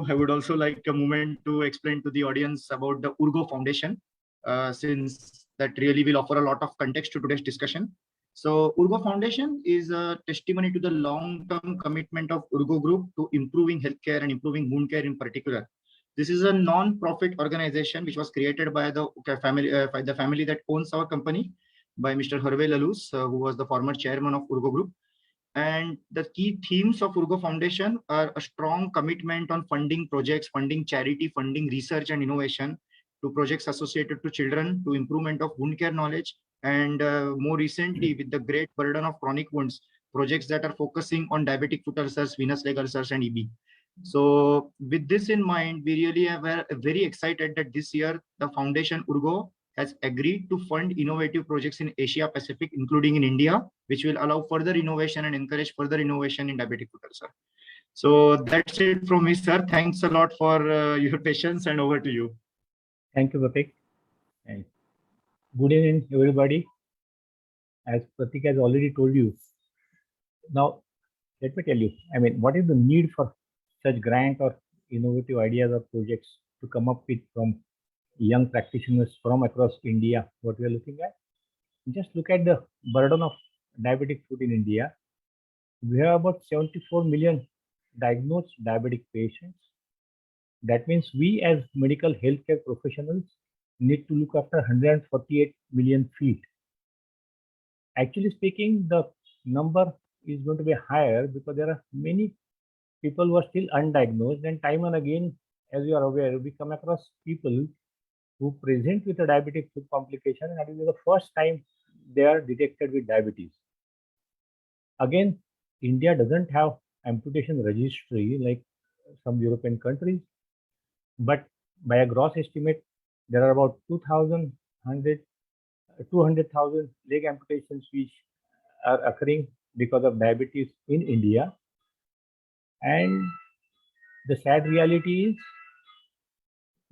I would also like a moment to explain to the audience about the Urgo Foundation, since that really will offer a lot of context to today's discussion. So Urgo Foundation is a testimony to the long-term commitment of Urgo Group to improving healthcare and improving wound care in particular. This is a non-profit organization which was created by the family that owns our company, by Mr. Harve Lalus, who was the former chairman of Urgo Group. And the key themes of Urgo Foundation are a strong commitment on funding projects, funding charity, funding research and innovation to projects associated to children, to improvement of wound care knowledge, and more recently with the great burden of chronic wounds, projects that are focusing on diabetic foot ulcers, venous leg ulcers, and EB. So with this in mind, we really are very excited that this year the Foundation Urgo has agreed to fund innovative projects in Asia Pacific, including in India, which will allow further innovation and encourage further innovation in diabetic foot ulcer. So that's it from me, sir. Thanks a lot for your patience, and over to you. Thank you, Pratik. And good evening, everybody. As Pratik has already told you, now let me tell you, what is the need for such grant or innovative ideas or projects to come up with from young practitioners from across India? What we are looking at, just look at the burden of diabetic foot in India. We have about 74 million diagnosed diabetic patients. That means we as medical healthcare professionals need to look after 148 million feet. Actually speaking, the number is going to be higher because there are many people who are still undiagnosed, and time and again, as you are aware, we come across people who present with a diabetic foot complication, and it is the first time they are detected with diabetes. Again, India doesn't have amputation registry like some European countries, but by a gross estimate, there are about 200,000 leg amputations which are occurring because of diabetes in India. And the sad reality is,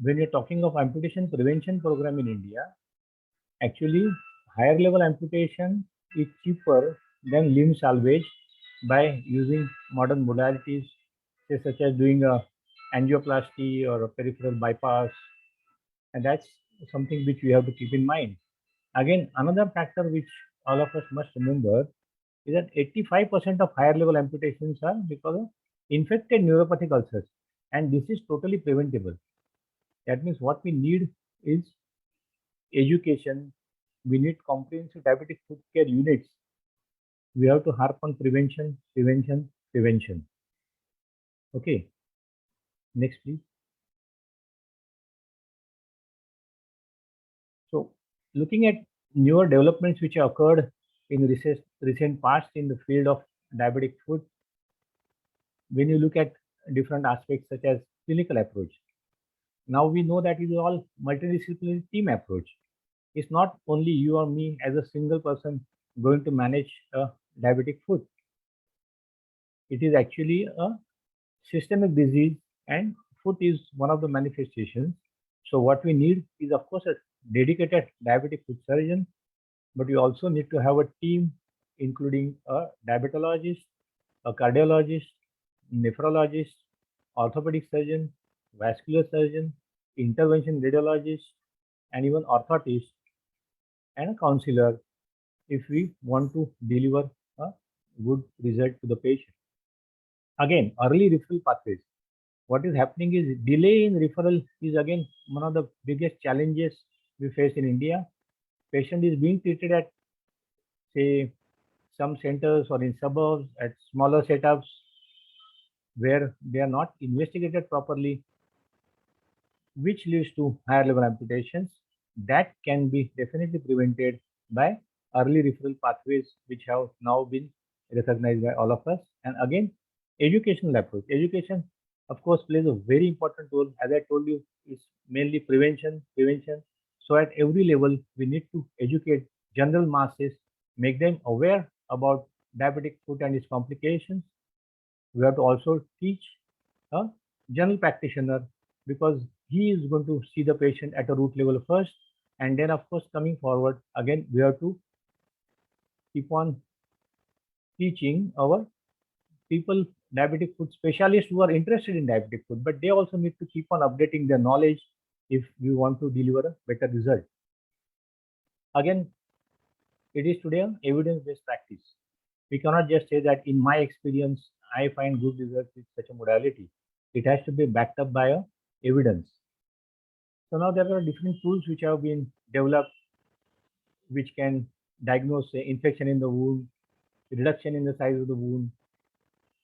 when you're talking of amputation prevention program in India, actually higher level amputation is cheaper than limb salvage by using modern modalities, say, such as doing a angioplasty or a peripheral bypass. And that's something which we have to keep in mind. Again, another factor which all of us must remember is that 85% of higher level amputations are because of infected neuropathic ulcers, and this is totally preventable. That means what we need is education. We need comprehensive diabetic foot care units. We have to harp on prevention, prevention, prevention. Okay, next please. So looking at newer developments which have occurred in recent past in the field of diabetic foot, when you look at different aspects such as clinical approach, now we know that it is all multidisciplinary team approach. It's not only you or me as a single person going to manage a diabetic foot. It is actually a systemic disease, and foot is one of the manifestations. So what we need is, of course, a dedicated diabetic foot surgeon, but we also need to have a team including a diabetologist, a cardiologist, nephrologist, orthopedic surgeon, vascular surgeon, intervention radiologist, and even orthotist, and a counselor if we want to deliver a good result to the patient. Again, early referral pathways. What is happening is delay in referral is again one of the biggest challenges we face in India. Patient is being treated at, say, some centers or in suburbs at smaller setups where they are not investigated properly, which leads to higher level amputations. That can be definitely prevented by early referral pathways, which have now been recognized by all of us. And again, educational approach. Education, of course, plays a very important role. As I told you, is mainly prevention. So at every level, we need to educate general masses, make them aware about diabetic foot and its complications. We have to also teach a general practitioner, because he is going to see the patient at a root level first, and then of course coming forward, again we have to keep on teaching our people, diabetic food specialists who are interested in diabetic food, but they also need to keep on updating their knowledge if we want to deliver a better result. Again, it is today an evidence-based practice. We cannot just say that in my experience, I find good results with such a modality. It has to be backed up by a evidence. So now there are different tools which have been developed which can diagnose say, infection in the wound, reduction in the size of the wound,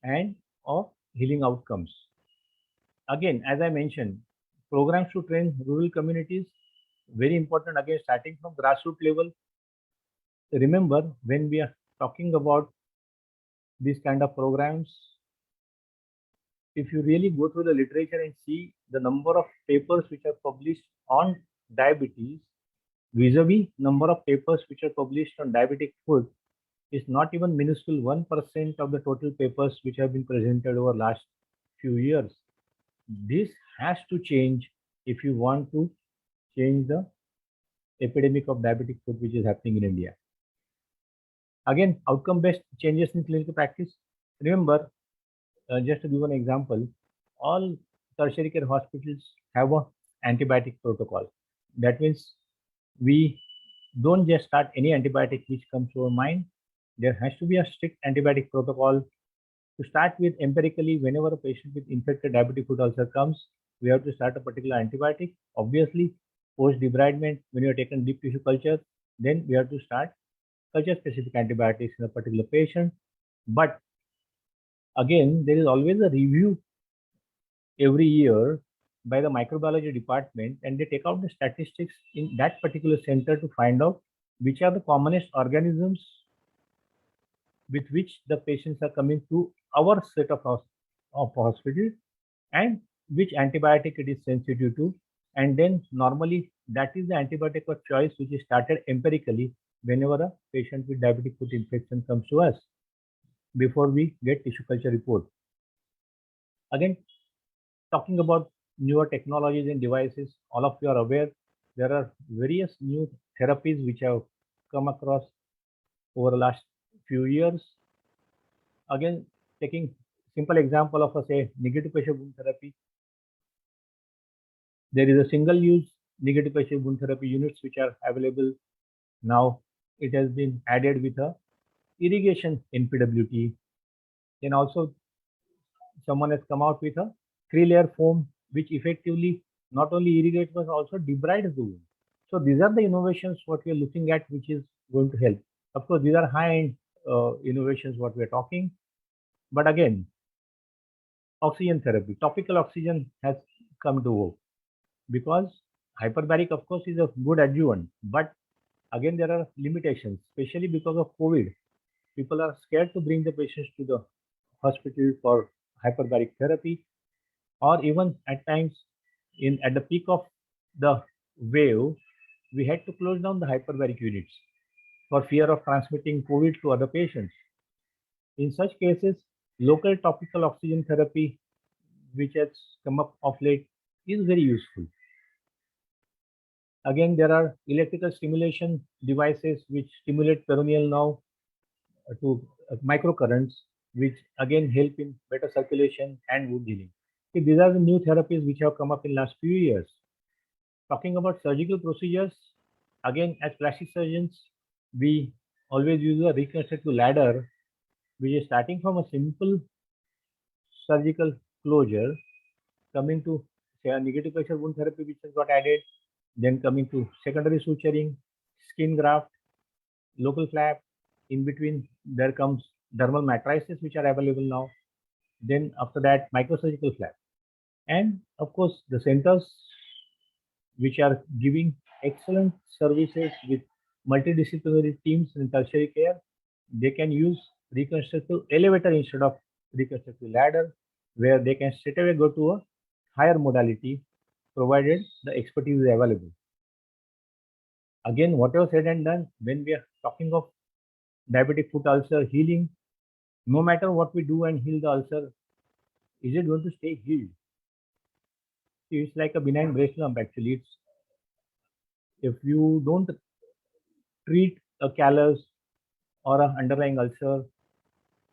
and of healing outcomes. Again, as I mentioned, programs to train rural communities, very important, again, starting from grassroots level. Remember, when we are talking about these kind of programs, if you really go through the literature and see the number of papers which are published on diabetes vis-a-vis number of papers which are published on diabetic food is not even minuscule 1% of the total papers which have been presented over last few years. This has to change if you want to change the epidemic of diabetic food which is happening in India. Again, outcome-based changes in clinical practice. Remember, just to give an example, all tertiary care hospitals have an antibiotic protocol. That means we don't just start any antibiotic which comes to our mind. There has to be a strict antibiotic protocol. To start with, empirically, whenever a patient with infected diabetic foot ulcer comes, we have to start a particular antibiotic. Obviously, post-debridement, when you are taken deep tissue culture, then we have to start culture-specific antibiotics in a particular patient. But again, there is always a review every year by the microbiology department, and they take out the statistics in that particular center to find out which are the commonest organisms with which the patients are coming to our set of hospital and which antibiotic it is sensitive to. And then normally that is the antibiotic of choice which is started empirically whenever a patient with diabetic foot infection comes to us before we get tissue culture report. Again, talking about newer technologies and devices, all of you are aware there are various new therapies which have come across over the last few years. Again, taking simple example of say negative pressure wound therapy. There is a single-use negative pressure wound therapy units which are available now. It has been added with a irrigation NPWT. Then also someone has come out with a 3-layer foam which effectively not only irrigates but also debrides the wound. So these are the innovations what we are looking at which is going to help. Of course, these are high-end innovations what we are talking. But again, oxygen therapy, topical oxygen has come to work because hyperbaric, of course, is a good adjuvant. But again, there are limitations, especially because of COVID. People are scared to bring the patients to the hospital for hyperbaric therapy, or even at times at the peak of the wave, we had to close down the hyperbaric units for fear of transmitting COVID to other patients. In such cases, local topical oxygen therapy, which has come up of late, is very useful. Again, there are electrical stimulation devices which stimulate peroneal nerve to microcurrents, which again help in better circulation and wound healing. See, these are the new therapies which have come up in last few years. Talking about surgical procedures, again, as plastic surgeons, we always use a reconstructive ladder, which is starting from a simple surgical closure, coming to say a negative pressure wound therapy which has got added, then coming to secondary suturing, skin graft, local flap. In between, there comes dermal matrices which are available now. Then after that, microsurgical flap. And of course, the centers which are giving excellent services with multidisciplinary teams in tertiary care, they can use reconstructive elevator instead of reconstructive ladder, where they can straight away go to a higher modality provided the expertise is available. Again, whatever said and done, when we are talking of diabetic foot ulcer healing, no matter what we do and heal the ulcer, is it going to stay healed? It's like a benign breast lump actually. It's, if you don't treat a callus or an underlying ulcer,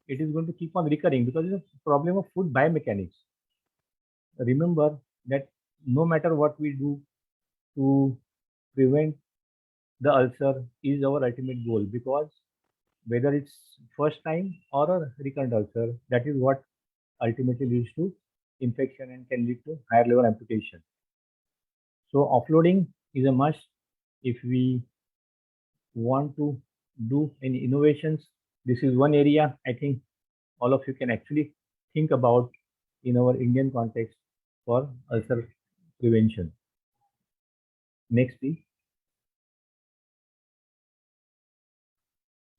it is going to keep on recurring because it's a problem of food biomechanics. Remember that no matter what we do to prevent the ulcer is our ultimate goal, because whether it's first time or a recurrent ulcer, that is what ultimately leads to infection and can lead to higher level amputation. So offloading is a must if we want to do any innovations. This is one area I think all of you can actually think about in our Indian context for ulcer prevention. Next, please.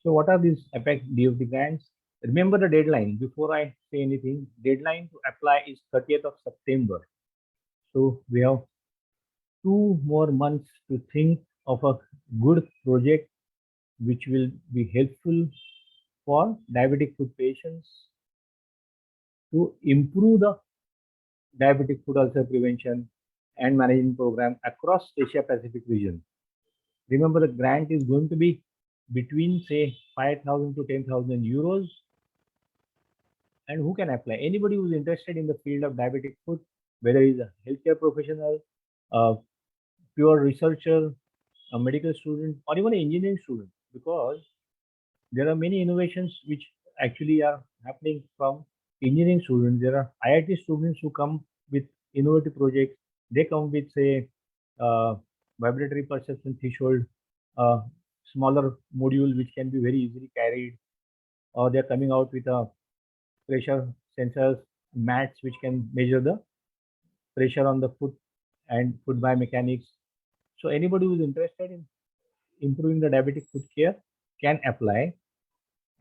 So what are these APEC DFD grants? Remember the deadline. Before I say anything, deadline to apply is 30th of September. So we have 2 more months to think of a good project which will be helpful for diabetic foot patients to improve the diabetic foot ulcer prevention and management program across Asia Pacific region. Remember, the grant is going to be between say 5,000 to 10,000 euros. And who can apply? Anybody who is interested in the field of diabetic foot, whether he is a healthcare professional, a pure researcher, a medical student, or even an engineering student, because there are many innovations which actually are happening from engineering students. There are IIT students who come with innovative projects. They come with say vibratory perception threshold, smaller module which can be very easily carried, or they're coming out with a pressure sensors mats which can measure the pressure on the foot and foot biomechanics. So anybody who is interested in improving the diabetic foot care can apply.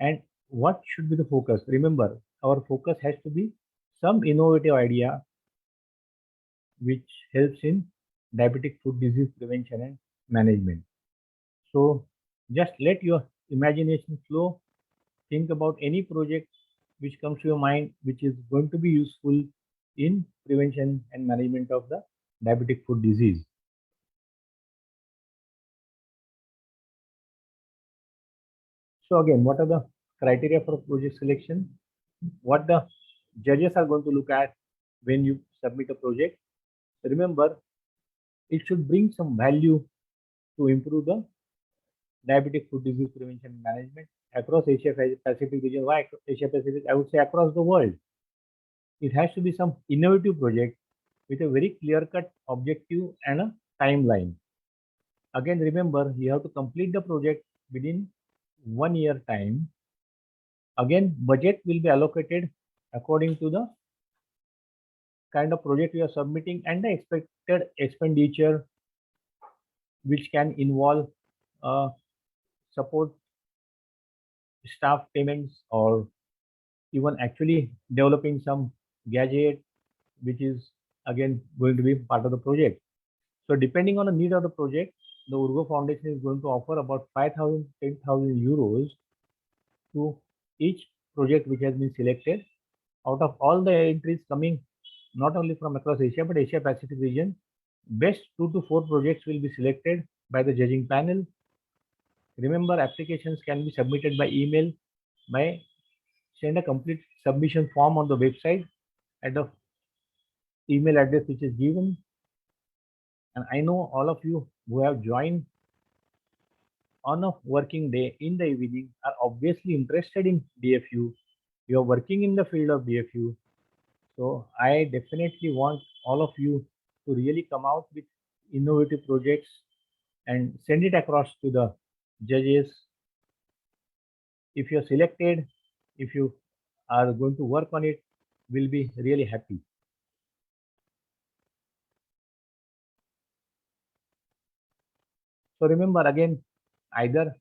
And what should be the focus? Remember, our focus has to be some innovative idea which helps in diabetic foot disease prevention and management. So just let your imagination flow. Think about any project which comes to your mind which is going to be useful in prevention and management of the diabetic foot disease. So again, what are the criteria for project selection? What the judges are going to look at when you submit a project? Remember, it should bring some value to improve the diabetic foot disease prevention and management across Asia Pacific region. Why Asia Pacific? I would say across the world. It has to be some innovative project with a very clear-cut objective and a timeline. Again, remember, you have to complete the project within 1 year time. Again, budget will be allocated according to the kind of project you are submitting and the expected expenditure, which can involve support staff payments or even actually developing some gadget, which is again going to be part of the project. So depending on the need of the project, the Urgo Foundation is going to offer about 5,000, 10,000 euros to each project which has been selected. Out of all the entries coming not only from across Asia but Asia Pacific region, best 2 to 4 projects will be selected by the judging panel. Remember, applications can be submitted by email by send a complete submission form on the website at the email address which is given. And I know all of you who have joined on a working day in the evening are obviously interested in DFU. You are working in the field of DFU. So I definitely want all of you to really come out with innovative projects and send it across to the judges. If you're selected, if you are going to work on it, we'll be really happy. So remember, again, either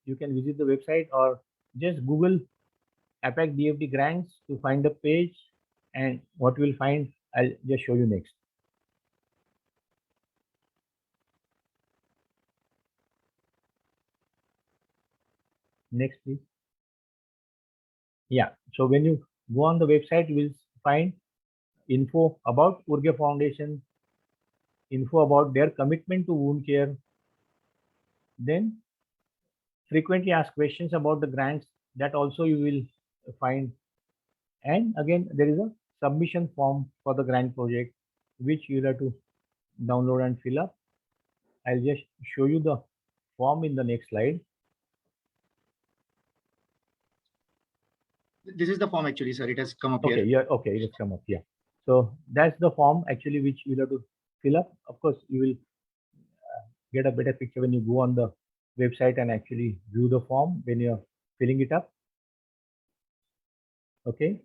you can visit the website or just Google APEC DFD grants to find the page, and what you will find, I'll just show you next. Next, please. Yeah, so when you go on the website, you will find info about Urge Foundation, info about their commitment to wound care, then frequently asked questions about the grants, that also you will find. And again, there is a submission form for the grant project, which you'll have to download and fill up. I'll just show you the form in the next slide. This is the form actually, sir. It has come up Okay, here. yeah, okay, it has come up here. So that's the form actually which you'll have to fill up. Of course, you will get a better picture when you go on the website and actually view the form when you're filling it up. Okay.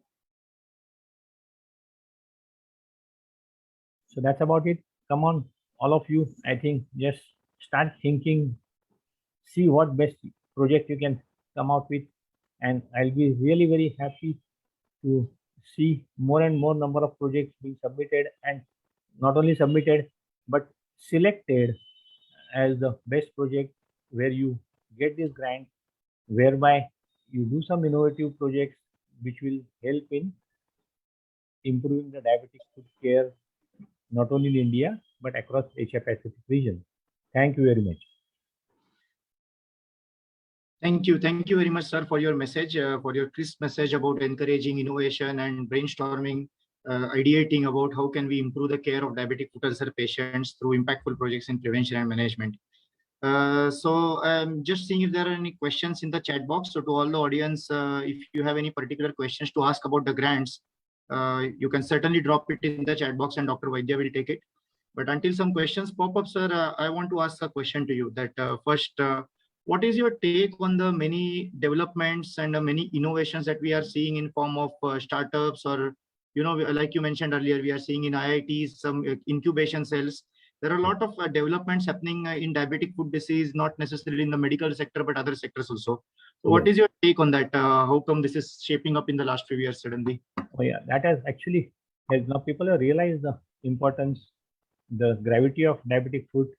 So that's about it. Come on, all of you, I think just start thinking, see what best project you can come out with. And I'll be really very happy to see more and more number of projects being submitted, and not only submitted, but selected as the best project where you get this grant, whereby you do some innovative projects which will help in improving the diabetic food care, not only in India, but across Asia Pacific region. Thank you very much. Thank you. Thank you very much, sir, for your message, for your crisp message about encouraging innovation and brainstorming, ideating about how can we improve the care of diabetic foot ulcer patients through impactful projects in prevention and management. So just seeing if there are any questions in the chat box. So to all the audience, if you have any particular questions to ask about the grants, you can certainly drop it in the chat box and Dr. Vaidya will take it. But until some questions pop up, sir, I want to ask a question to you that first, what is your take on the many developments and the many innovations that we are seeing in form of startups, or, you know, like you mentioned earlier, we are seeing in IITs, some incubation cells. There are a lot of developments happening in diabetic foot disease, not necessarily in the medical sector, but other sectors also. So what is your take on that? How come this is shaping up in the last few years suddenly? Oh yeah, that has actually helped. Now people have realized the importance, the gravity of diabetic foot.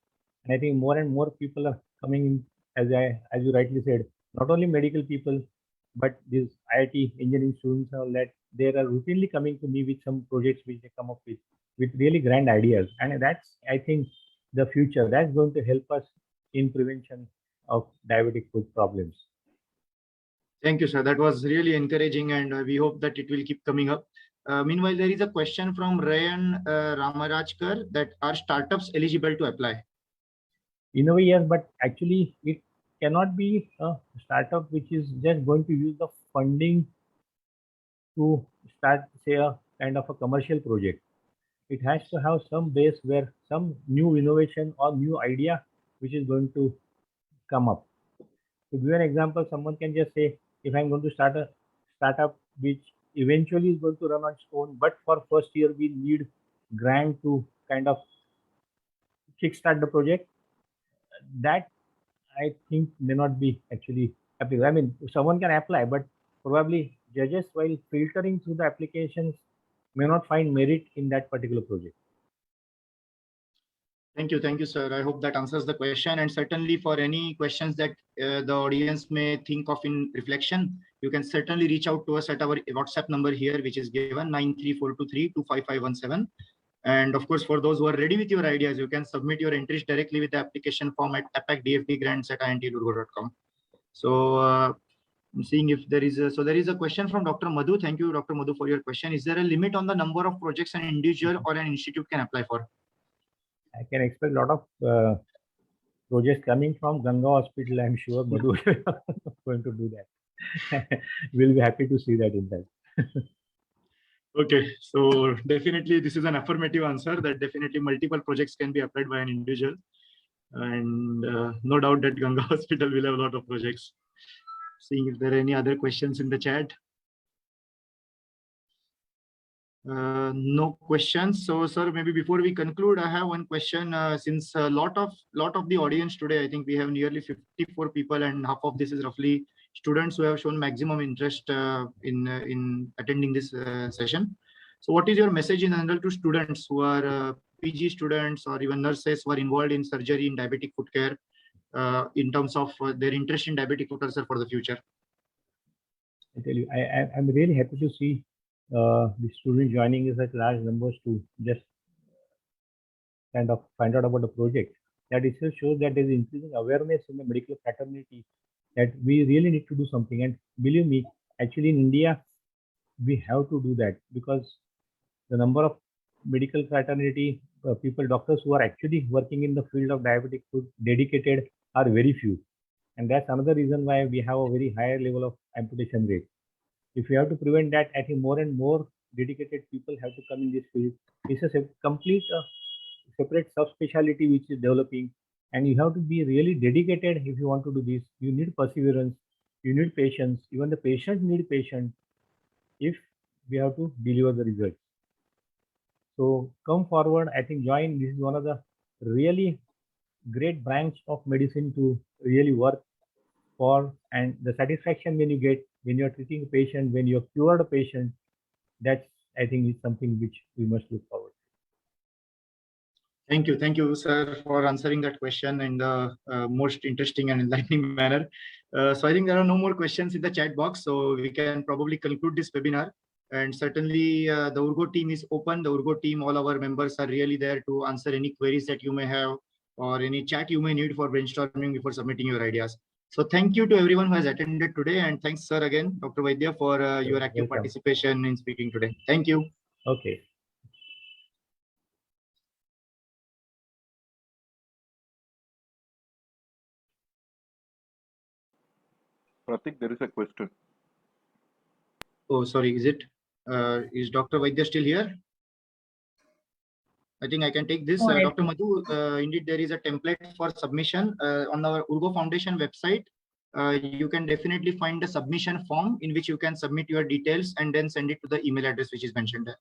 And I think more and more people are coming in, as you rightly said, not only medical people, but these IIT engineering students and all that, they are routinely coming to me with some projects which they come up with really grand ideas. And that's, I think, the future. That's going to help us in prevention of diabetic foot problems. Thank you, sir. That was really encouraging, and we hope that it will keep coming up. Meanwhile, there is a question from Rayan Ramarajkar that are startups eligible to apply? In a way, yes, but actually it cannot be a startup which is just going to use the funding to start, say, a kind of a commercial project. It has to have some base where some new innovation or new idea which is going to come up. To give an example, someone can just say, if I'm going to start a startup which eventually is going to run on its own, but for first year we need grant to kind of kickstart the project, that I think may not be actually applicable. I mean, someone can apply, but probably judges, while filtering through the applications, may not find merit in that particular project. Thank you, sir. I hope that answers the question. And certainly for any questions that the audience may think of in reflection, you can certainly reach out to us at our WhatsApp number here, which is given 93423255517. And of course, for those who are ready with your ideas, you can submit your entries directly with the application form at apacdfdgrants@iintdurgo.com. So I'm seeing if there is there is a question from Dr. Madhu. Thank you, Dr. Madhu, for your question. Is there a limit on the number of projects an individual or an institute can apply for? I can expect a lot of projects coming from Ganga Hospital. I'm sure Madhu is going to do that. We'll be happy to see that in that. Okay, so definitely this is an affirmative answer that definitely multiple projects can be applied by an individual. And no doubt that Ganga Hospital will have a lot of projects. Seeing if there are any other questions in the chat. No questions. So, sir, maybe before we conclude, I have one question. Since a lot of the audience today, I think we have nearly 54 people, and half of this is roughly students who have shown maximum interest in attending this session. So, what is your message in general to students who are PG students or even nurses who are involved in surgery in diabetic foot care, in terms of their interest in diabetic foot ulcer for the future? I tell you, I'm really happy to see the students joining in such large numbers to just kind of find out about the project. That itself shows that there is increasing awareness in the medical fraternity that we really need to do something. And believe me, Actually, in India, we have to do that because the number of medical fraternity people, doctors who are actually working in the field of diabetic food dedicated are very few. And that's another reason why we have a very higher level of amputation rate. If we have to prevent that, I think more and more dedicated people have to come in this field. It's a complete separate subspecialty which is developing, and you have to be really dedicated if you want to do this. You need perseverance, you need patience. Even the patient need patience if we have to deliver the results. So come forward. I think join. This is one of the really great branch of medicine to really work for, and the satisfaction when you get when you're treating a patient, when you're cured a patient, that's, I think, is something which we must look forward to. Thank you, sir, for answering that question in the most interesting and enlightening manner. So I think there are no more questions in the chat box, so we can probably conclude this webinar. And certainly the Urgo team is open. The Urgo team, all our members are really there to answer any queries that you may have or any chat you may need for brainstorming before submitting your ideas. So thank you to everyone who has attended today, and thanks, sir, again, Dr. Vaidya, for your active participation in speaking today. Thank you. Okay. Pratik, there is a question. Oh, sorry. Is Dr. Vaidya still here? I think I can take this. Dr. Madhu, indeed, there is a template for submission on our Urgo Foundation website. You can definitely find the submission form in which you can submit your details and then send it to the email address which is mentioned there.